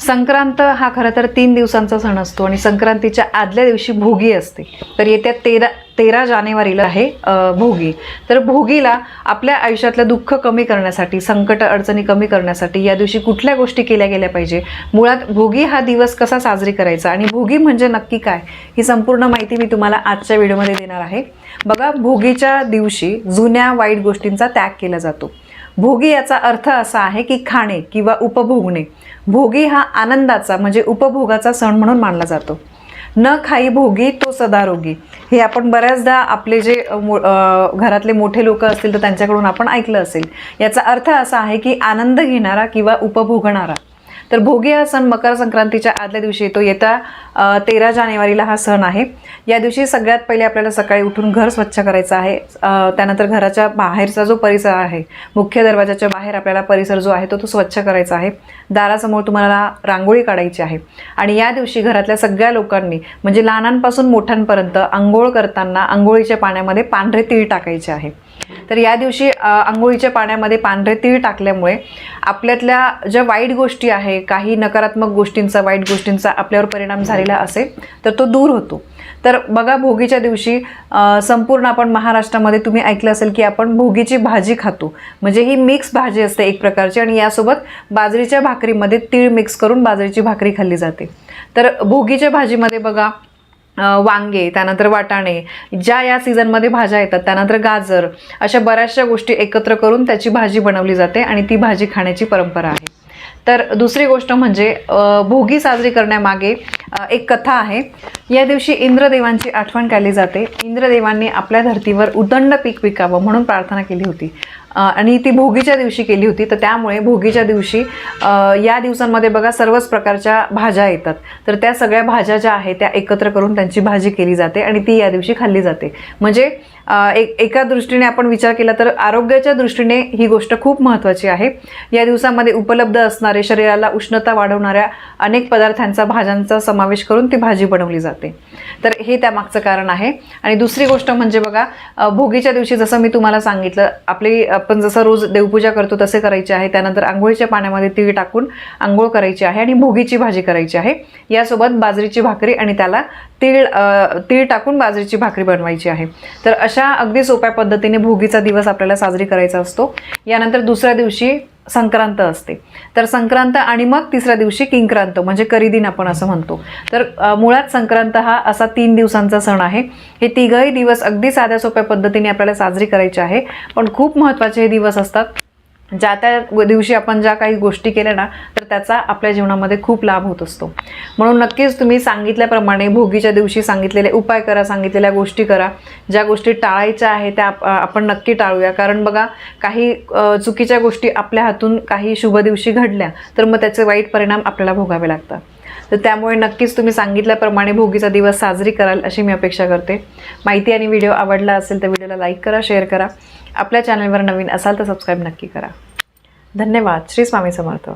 संक्रांत हा खरं तर 3 दिवसांचा सण असतो आणि संक्रांतीच्या आदल्या दिवशी भोगी असते। तर येत्या 13 जानेवारीला आहे भोगी। तर भोगीला आपल्या आयुष्यातलं दुःख कमी करण्यासाठी, संकट अडचणी कमी करण्यासाठी या दिवशी कुठल्या गोष्टी केल्या गेल्या पाहिजे, मुळात भोगी हा दिवस कसा साजरी करायचा आणि भोगी म्हणजे नक्की काय, ही संपूर्ण माहिती मी तुम्हाला आजच्या व्हिडिओमध्ये देणार आहे। बघा, भोगीच्या दिवशी जुन्या वाईट गोष्टींचा त्याग केला जातो। भोगी याचा अर्थ असा आहे की खाणे किंवा उपभोगणे। भोगी हा आनंदाचा म्हणजे उपभोगाचा सण म्हणून मानला जातो। न खाई भोगी तो सदा रोगी, हे आपण बऱ्याचदा आपले जे घरातले मोठे लोक असतील तर त्यांच्याकडून आपण ऐकलं असेल। याचा अर्थ असा आहे की आनंद घेणारा किंवा उपभोगणारा। तर भोगी हा सण मकर संक्रांतीच्या आदल्या दिवशी येतो। येत्या 13 जानेवारीला हा सण आहे। या दिवशी सगळ्यात पहिले आपल्याला सकाळी उठून घर स्वच्छ करायचं आहे। त्यानंतर घराच्या बाहेरचा जो परिसर आहे, मुख्य दरवाजाच्या बाहेर आपल्याला परिसर जो आहे तो स्वच्छ करायचा आहे। दारासमोर तुम्हाला रांगोळी काढायची आहे आणि या दिवशी घरातल्या सगळ्या लोकांनी म्हणजे लहानांपासून मोठ्यांपर्यंत अंघोळ करताना अंघोळीच्या पाण्यामध्ये पांढरे तीळ टाकायचे आहे। तर या दिवशी अंघोळीच्या पाण्यामध्ये पांढरे तीळ टाकल्यामुळे आपल्यातल्या ज्या वाईट गोष्टी आहे, काही नकारात्मक गोष्टींचा, वाईट गोष्टींचा आपल्यावर परिणाम झालेला असेल तर तो दूर होतो। तर बघा, भोगीच्या दिवशी संपूर्ण आपण महाराष्ट्रामध्ये तुम्ही ऐकलं असेल की आपण भोगीची भाजी खातो। म्हणजे ही मिक्स भाजी असते एक प्रकारची आणि यासोबत बाजरीच्या भाकरीमध्ये तीळ मिक्स करून बाजरीची भाकरी खाल्ली जाते। तर भोगीच्या भाजीमध्ये बघा वांगे, त्यानंतर वाटाणे, ज्या या सीझनमध्ये भाज्या येतात, त्यानंतर गाजर, अशा बऱ्याचशा गोष्टी एकत्र करून त्याची भाजी बनवली जाते आणि ती भाजी खाण्याची परंपरा आहे। तर दुसरी गोष्ट म्हणजे भोगी साजरी करण्यामागे एक कथा आहे। या दिवशी इंद्रदेवांची आठवण केली जाते। इंद्रदेवांनी आपल्या धर्तीवर उदंड पीक पिकावं म्हणून प्रार्थना केली होती आणि ती भोगीच्या दिवशी केली होती। तर त्यामुळे भोगीच्या दिवशी या दिवसांमध्ये बघा सर्वच प्रकारच्या भाज्या येतात। तर त्या सगळ्या भाज्या ज्या आहेत त्या एकत्र करून त्यांची भाजी केली जाते आणि ती या दिवशी खाल्ली जाते। म्हणजे एका दृष्टीने आपण विचार केला तर आरोग्याच्या दृष्टीने ही गोष्ट खूप महत्त्वाची आहे। या दिवसामध्ये उपलब्ध असणारे शरीराला उष्णता वाढवणाऱ्या अनेक पदार्थांचा, भाज्यांचा समावेश करून ती भाजी बनवली जाते। तर हे त्यामागचं कारण आहे। आणि दुसरी गोष्ट म्हणजे बघा, भोगीच्या दिवशी जसं मी तुम्हाला सांगितलं, आपण जसं रोज देवपूजा करतो तसे करायचे आहे। त्यानंतर आंघोळीच्या पाण्यामध्ये तीळ टाकून आंघोळ करायची आहे आणि भोगीची भाजी करायची आहे। यासोबत बाजरीची भाकरी आणि त्याला तीळ टाकून बाजरीची भाकरी बनवायची आहे। तर अशा अगदी सोप्या पद्धतीने भोगीचा दिवस आपल्याला साजरी करायचा असतो। यानंतर दुसऱ्या दिवशी संक्रांत असते। तर संक्रांत आणि मग तिसऱ्या दिवशी किंक्रांत म्हणजे करीदिन आपण असं म्हणतो। तर मुळात संक्रांत हा असा 3 दिवसांचा सण आहे। हे तिघही दिवस अगदी साध्या सोप्या पद्धतीने आपल्याला साजरी करायचे आहे, पण खूप महत्त्वाचे हे दिवस असतात। ज्या त्या दिवशी आपण ज्या काही गोष्टी केल्या ना, तर त्याचा आपल्या जीवनामध्ये खूप लाभ होत असतो। म्हणून नक्कीच तुम्ही सांगितल्याप्रमाणे भोगीच्या दिवशी सांगितलेले उपाय करा, सांगितलेल्या गोष्टी करा। ज्या गोष्टी टाळायच्या आहेत त्या आपण नक्की टाळूया। कारण बघा, काही चुकीच्या गोष्टी आपल्या हातून काही शुभ दिवशी घडल्या तर मग त्याचे वाईट परिणाम आपल्याला भोगावे लागतात। तर त्यामुळे नक्कीच तुम्ही सांगितल्याप्रमाणे भोगीचा दिवस साजरी कराल अशी मी अपेक्षा करते। माहिती आणि व्हिडिओ आवडला असेल तर व्हिडिओला लाईक करा, शेअर करा। आपल्या चॅनलवर नवीन असाल तर सबस्क्राईब नक्की करा। धन्यवाद। श्री स्वामी समर्थ।